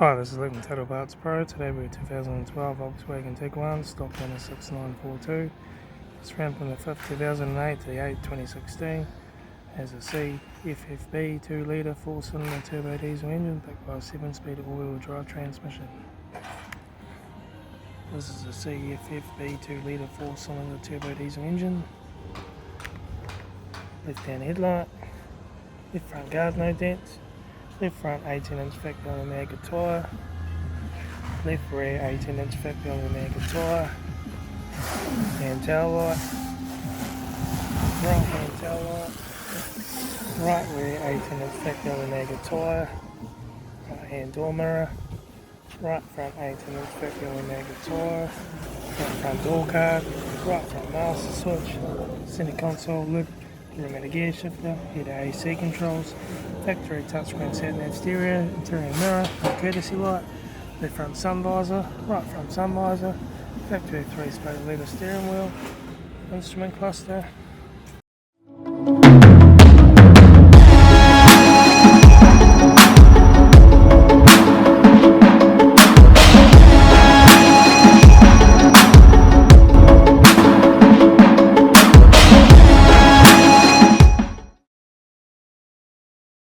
Hi, this is Litre Title Parts Pro. Today we're 2012 Volkswagen Tiguan, stock number 6942. It's ran from the 5th 2008 to the 8th 2016. Has a CFFB 2 litre 4-cylinder turbo diesel engine backed by a 7-speed all-wheel drive transmission. This is a CFFB 2 litre 4-cylinder turbo diesel engine. Left hand headlight, left front guard no dents, left front 18-inch factory maggot tyre, left rear 18-inch factory maggot tyre, and taillight, right hand taillight, right rear 18-inch factory maggot tyre, right hand door mirror, right front 18-inch factory maggot tyre, right front door card, right front master switch, centre console lid, automatic gear shifter, heater AC controls, factory touchscreen satnav stereo, interior mirror, courtesy light, left front sun visor, right front sun visor, factory 3-spoke leather steering wheel, instrument cluster,